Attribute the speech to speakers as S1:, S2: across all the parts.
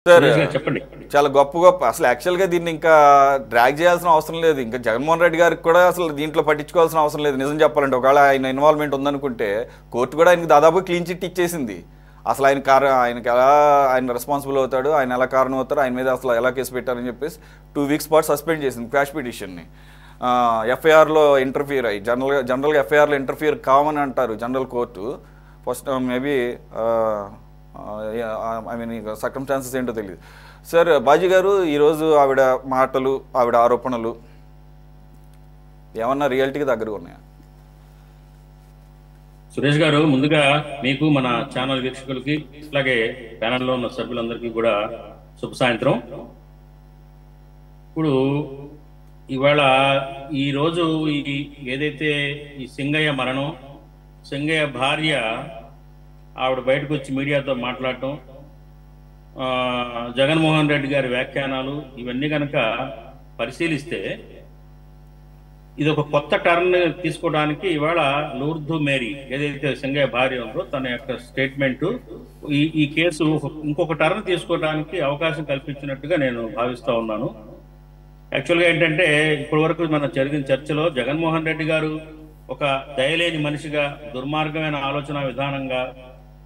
S1: Sir
S2: చెప్పండి.
S1: చాలా గొప్ప గొప్ప అసలు యాక్చువల్గా దీన్ని ఇంకా డ్రాగ్ చేయాల్సిన అవసరం లేదు. ఇంకా జగన్మోహన్ రెడ్డి గారికి కూడా అసలు దీంట్లో పట్టించుకోవాల్సిన అవసరం లేదు. నిజం చెప్పాలంటే ఒకవేళ ఆయన ఇన్వాల్వ్మెంట్ ఉందనుకుంటే కోర్టు కూడా ఆయనకి దాదాపు క్లీన్ చిట్ ఇచ్చేసింది. అసలు ఆయనకి ఎలా ఆయన రెస్పాన్సిబుల్ అవుతాడు, ఆయన ఎలా కారణం అవుతారు, ఆయన మీద అసలు ఎలా కేసు పెట్టారని చెప్పేసి 2 weeks పాటు సస్పెండ్ చేసింది క్వాష్ పిటిషన్ని. ఎఫ్ఐఆర్లో ఇంటర్ఫియర్ అయ్యి జనరల్గా ఎఫ్ఐఆర్లో ఇంటర్ఫియర్ కామని అంటారు general court. First maybe I mean circumstances ఏంటో తెలియదు. సార్ బాజీ గారు, ఈరోజు ఆవిడ మాటలు, ఆవిడ ఆరోపణలు ఏమన్నా రియాలిటీకి దగ్గరగా ఉన్నాయా?
S2: సురేష్ గారు, ముందుగా మీకు, మన ఛానల్ వీక్షకులకి, అలాగే ప్యానెల్లో ఉన్న సభ్యులందరికీ కూడా శుభ సాయంత్రం. ఇప్పుడు ఇవాళ ఈరోజు ఏదైతే ఈ సింగయ్య మరణం, సింగయ్య భార్య ఆవిడ బయటకు వచ్చి మీడియాతో మాట్లాడటం, జగన్మోహన్ రెడ్డి గారి వ్యాఖ్యానాలు, ఇవన్నీ కనుక పరిశీలిస్తే ఇది ఒక కొత్త టర్న్ తీసుకోవడానికి ఇవాళ లూర్దు మేరీ ఏదైతే సింగయ్య భార్య ఉందో తన యొక్క స్టేట్మెంటు ఈ కేసు ఇంకొక టర్న్ తీసుకోవడానికి అవకాశం కల్పించినట్టుగా నేను భావిస్తూ ఉన్నాను. యాక్చువల్గా ఏంటంటే, ఇప్పటి వరకు మన జరిగిన చర్చలో జగన్మోహన్ రెడ్డి గారు ఒక దయలేని మనిషిగా, దుర్మార్గమైన ఆలోచన విధానంగా,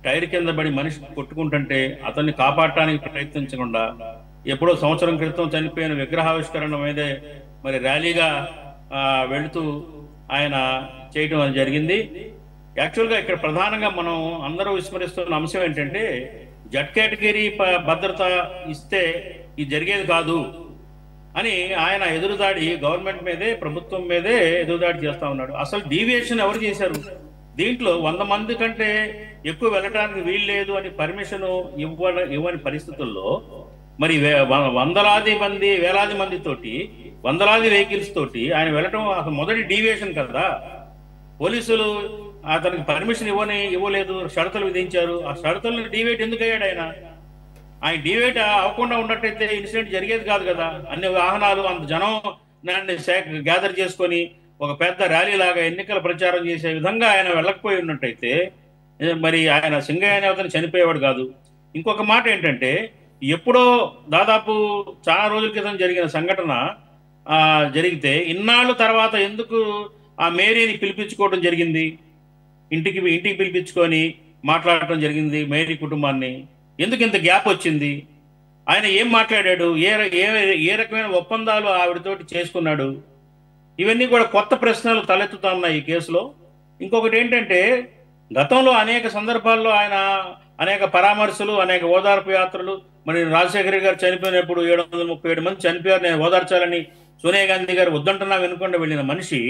S2: టైర్ కింద పడి మనిషి కొట్టుకుంటుంటే అతన్ని కాపాడటానికి ప్రయత్నించకుండా, ఎప్పుడో సంవత్సరం క్రితం చనిపోయిన విగ్రహావిష్కరణ మీదే మరి ర్యాలీగా వెళుతూ ఆయన చేయటం అని జరిగింది. యాక్చువల్గా ఇక్కడ ప్రధానంగా మనం అందరూ విస్మరిస్తున్న అంశం ఏంటంటే, జడ్ కేటగిరీ భద్రత ఇస్తే ఇది జరిగేది కాదు అని ఆయన ఎదురుదాడి గవర్నమెంట్ మీదే, ప్రభుత్వం మీదే ఎదురుదాడి చేస్తా ఉన్నాడు. అసలు డీవియేషన్ ఎవరు చేశారు? దీంట్లో 100 మంది కంటే ఎక్కువ వెళ్ళటానికి వీలు లేదు అని పర్మిషన్ ఇవ్వని పరిస్థితుల్లో మరి వందలాది మంది, వేలాది మందితోటి, వందలాది వెహికల్స్ తోటి ఆయన వెళ్ళటం అసలు మొదటి డీవియేషన్ కదా. పోలీసులు అతనికి పర్మిషన్ ఇవ్వలేదు, షరతులు విధించారు. ఆ షరతులను డీవియేట్ ఎందుకు అయ్యాడు ఆయన? ఆయన డీవియేట్ అవ్వకుండా ఉన్నట్టయితే ఇన్సిడెంట్ జరిగేది కాదు కదా. అన్ని వాహనాలు, అంత జనం గ్యాదర్ చేసుకొని ఒక పెద్ద ర్యాలీ లాగా ఎన్నికల ప్రచారం చేసే విధంగా ఆయన వెళ్ళకపోయి ఉన్నట్టయితే మరి ఆయన సింగయ్య అనే అతను చనిపోయేవాడు కాదు. ఇంకొక మాట ఏంటంటే, ఎప్పుడో దాదాపు చాలా రోజుల క్రితం జరిగిన సంఘటన జరిగితే ఇన్నాళ్ళు తర్వాత ఎందుకు ఆ మేరీని పిలిపించుకోవడం జరిగింది? ఇంటికి పిలిపించుకొని మాట్లాడటం జరిగింది మేరీ కుటుంబాన్ని. ఎందుకు ఇంత గ్యాప్ వచ్చింది? ఆయన ఏం మాట్లాడాడు? ఏ రకమైన ఒప్పందాలు ఆవిడతోటి చేసుకున్నాడు? ఇవన్నీ కూడా కొత్త ప్రశ్నలు తలెత్తుతా ఉన్నాయి ఈ కేసులో. ఇంకొకటి ఏంటంటే, గతంలో అనేక సందర్భాల్లో ఆయన అనేక పరామర్శలు, అనేక ఓదార్పు యాత్రలు, మరి రాజశేఖర గారు చనిపోయినప్పుడు 737 మంది చనిపోయారు, నేను ఓదార్చాలని సోనియా గాంధీ గారు వద్దంటున్నా వినకుండా వెళ్ళిన మనిషి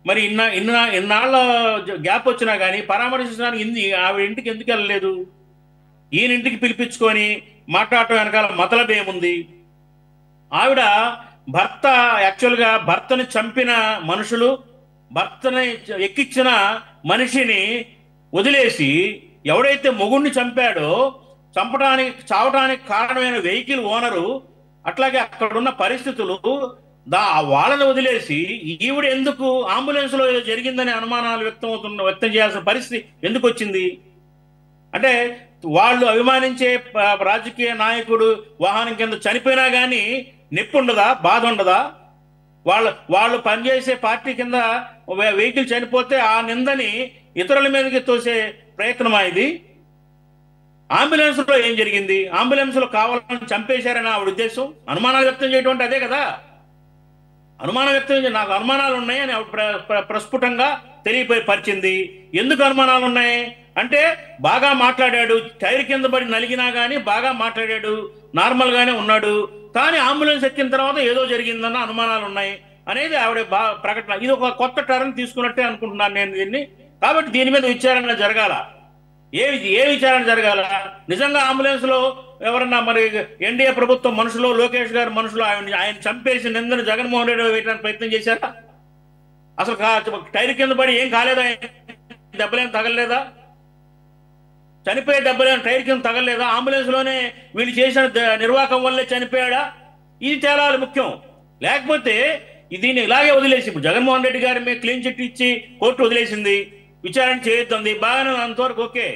S2: మరి ఇన్నాళ్ళ గ్యాప్ వచ్చినా కానీ పరామర్శించడానికి ఆవిడ ఇంటికి ఎందుకు వెళ్ళలేదు? ఈయన ఇంటికి పిలిపించుకొని మాట్లాడటం వెనకాల మతలబ్ ఏముంది? ఆవిడ భర్త, యాక్చువల్గా భర్తని చంపిన మనుషులు, భర్తని ఎక్కించిన మనిషిని వదిలేసి, ఎవడైతే మొగుడిని చంపాడో చావటానికి కారణమైన వెహికల్ ఓనరు, అట్లాగే అక్కడున్న పరిస్థితులు, వాళ్ళని వదిలేసి ఈవిడ ఎందుకు అంబులెన్స్ లో ఏదో జరిగిందనే అనుమానాలు వ్యక్తం చేయాల్సిన పరిస్థితి ఎందుకు వచ్చింది? అంటే వాళ్ళు అభిమానించే రాజకీయ నాయకుడు వాహనం కింద చనిపోయినా కానీ నొప్పి ఉండదా? బాధ ఉండదా? వాళ్ళు పనిచేసే పార్టీ కింద వెహికల్ చనిపోతే ఆ నిందని ఇతరుల మీదకి తోసే ప్రయత్నమా ఇది? అంబులెన్స్ లో ఏం జరిగింది? అంబులెన్స్ లో కావాలని చంపేశారని ఆవిడ ఉద్దేశం. అనుమానాలు వ్యక్తం చేయడం అంటే అదే కదా. అనుమానం వ్యక్తం చేసి నాకు అనుమానాలు ఉన్నాయని ఆవిడ ప్రస్ఫుటంగా తెలియపరిచింది. ఎందుకు అనుమానాలు ఉన్నాయి అంటే, బాగా మాట్లాడాడు, టైర్ కింద పడి నలిగినా కానీ బాగా మాట్లాడాడు, నార్మల్ గానే ఉన్నాడు, కానీ అంబులెన్స్ ఎక్కిన తర్వాత ఏదో జరిగిందన్న అనుమానాలు ఉన్నాయి అనేది ఆవిడ ప్రకటన. ఇది ఒక కొత్త టర్న్ తీసుకున్నట్టే అనుకుంటున్నాను నేను దీన్ని. కాబట్టి దీని మీద విచారణ జరగాల. ఏ విచారణ జరగాల? నిజంగా అంబులెన్స్ లో ఎవరన్నా మరి ఎన్డీఏ ప్రభుత్వం మనుషులు, లోకేష్ గారి మనుషులు ఆయన చంపేసి నిందను జగన్మోహన్ రెడ్డి వేయడానికి ప్రయత్నం చేశారా? అసలు టైర్ కింద పడి ఏం కాలేదా? దెబ్బలేం తగలలేదా? చనిపోయే దెబ్బలేం టైర్ కింద తగలలేదా? అంబులెన్స్ లోనే వీళ్ళు చేసిన నిర్వాహకం వల్లే చనిపోయాడా? ఇది తేలాలి ముఖ్యం. లేకపోతే దీన్ని ఇలాగే వదిలేసి, ఇప్పుడు జగన్మోహన్ రెడ్డి గారి మీద క్లీన్ చిట్ ఇచ్చి కోర్టు వదిలేసింది, విచారణ చేయొద్దంది, బాగానే అంతవరకు ఓకే.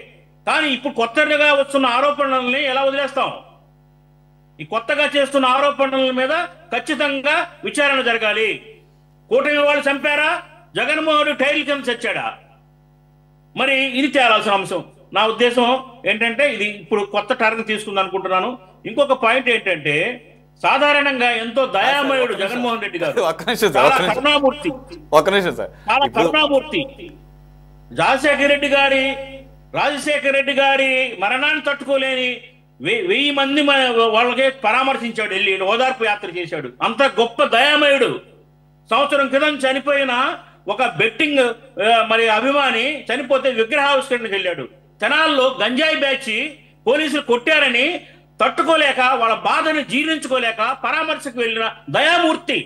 S2: కానీ ఇప్పుడు కొత్తగా వస్తున్న ఆరోపణల్ని ఎలా వదిలేస్తాం? ఈ కొత్తగా చేస్తున్న ఆరోపణల మీద ఖచ్చితంగా విచారణ జరగాలి. కూటమి వాళ్ళు చంపారా, జగన్మోహన్ టైల్ కింద చచ్చాడా? మరి ఇది తేలాల్సిన అంశం. నా ఉద్దేశం ఏంటంటే ఇది ఇప్పుడు కొత్త టర్న్ తీసుకుంది అనుకుంటున్నాను. ఇంకొక పాయింట్ ఏంటంటే, సాధారణంగా ఎంతో దయామయుడు జగన్మోహన్ రెడ్డి గారు, చాలా కరుణామూర్తి, చాలా కరుణామూర్తి. రాజశేఖర రెడ్డి గారి మరణాన్ని తట్టుకోలేని 1000 మంది వాళ్ళకి పరామర్శించాడు, వెళ్ళి ఓదార్పు యాత్ర చేశాడు. అంత గొప్ప దయామయుడు. సంవత్సరం క్రితం చనిపోయిన ఒక బెట్టింగ్ మరి అభిమాని చనిపోతే విగ్రహావిష్కరణకు వెళ్ళాడు. తెనాల్లో గంజాయి బ్యాచ్ పోలీసులు కొట్టారని తట్టుకోలేక, వాళ్ళ బాధను జీర్ణించుకోలేక పరామర్శకు వెళ్ళిన దయామూర్తి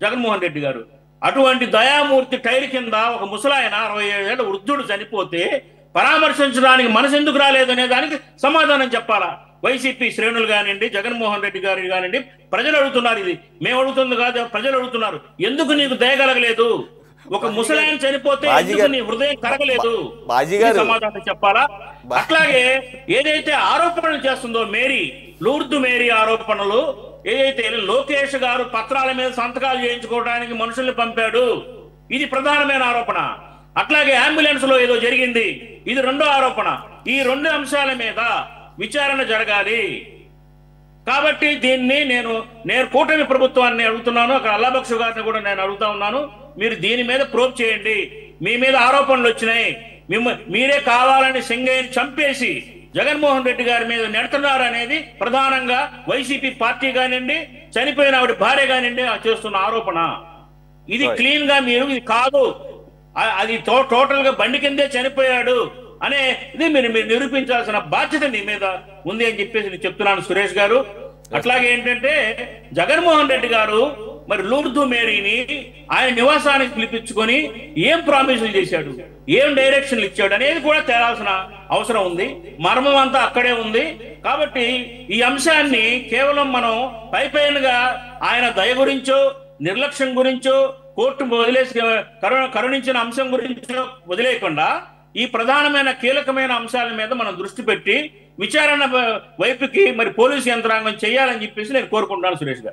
S2: జగన్మోహన్ రెడ్డి గారు. అటువంటి దయామూర్తి టైర్ కింద ఒక ముసలాయన 67 ఏళ్ల వృద్ధుడు చనిపోతే పరామర్శించడానికి మనసు ఎందుకు రాలేదనే దానికి సమాధానం చెప్పాలా? వైసీపీ శ్రేణులు కానివ్వండి, జగన్మోహన్ రెడ్డి గారు కానివ్వండి, ప్రజలు అడుగుతున్నారు. ఇది మేము అడుగుతుంది కాదు, ప్రజలు అడుగుతున్నారు. ఎందుకు నీకు దయగలగలేదు? ఒక ముసలాయన చనిపోతే ఎందుకు నీ హృదయం కరగలేదు? సమాధానం చెప్పాలా? అట్లాగే ఏదైతే ఆరోపణలు చేస్తుందో లూర్దు మేరీ ఆరోపణలు, ఏదైతే లోకేష్ గారు పత్రాల మీద సంతకాలు చేయించుకోవడానికి మనుషుల్ని పంపాడు, ఇది ప్రధానమైన ఆరోపణ. అట్లాగే అంబులెన్స్ లో ఏదో జరిగింది, ఇది రెండో ఆరోపణ. ఈ 2 అంశాల మీద విచారణ జరగాలి. కాబట్టి దీన్ని నేను కూటమి ప్రభుత్వాన్ని అడుగుతున్నాను, అక్కడ అల్లాబక్షు గారిని కూడా నేను అడుగుతా ఉన్నాను. మీరు దీని మీద ప్రోబ్ చేయండి. మీ మీద ఆరోపణలు వచ్చినాయి, మీరే కావాలని సింగయ్యని చంపేసి జగన్మోహన్ రెడ్డి గారి మీద నెడుతున్నారు అనేది ప్రధానంగా వైసీపీ పార్టీ కానివ్వండి, చనిపోయిన ఆవిడ భార్య కానివ్వండి చేస్తున్న ఆరోపణ. ఇది క్లీన్ గా మీరు ఇది కాదు, అది టోటల్ గా బండి కిందే చనిపోయాడు అనేది మీరు నిరూపించాల్సిన బాధ్యత మీ మీద ఉంది అని చెప్పేసి నేను చెప్తున్నాను సురేష్ గారు. అట్లాగే ఏంటంటే, జగన్మోహన్ రెడ్డి గారు మరి లూర్దు మేరీని ఆయన నివాసానికి పిలిపించుకొని ఏం ప్రామిసులు చేశాడు, ఏం డైరెక్షన్లు ఇచ్చాడు అనేది కూడా తేలాల్సిన అవసరం ఉంది. మర్మం అంతా అక్కడే ఉంది. కాబట్టి ఈ అంశాన్ని కేవలం మనం పైపైనగా ఆయన దయ గురించో, నిర్లక్ష్యం గురించో, కోర్టు వదిలేసి కరుణించిన అంశం గురించో వదిలేయకుండా ఈ ప్రధానమైన కీలకమైన అంశాల మీద మనం దృష్టి పెట్టి విచారణ వైపుకి మరి పోలీసు యంత్రాంగం చేయాలని చెప్పేసి నేను కోరుకుంటున్నాను సురేష్ గారు.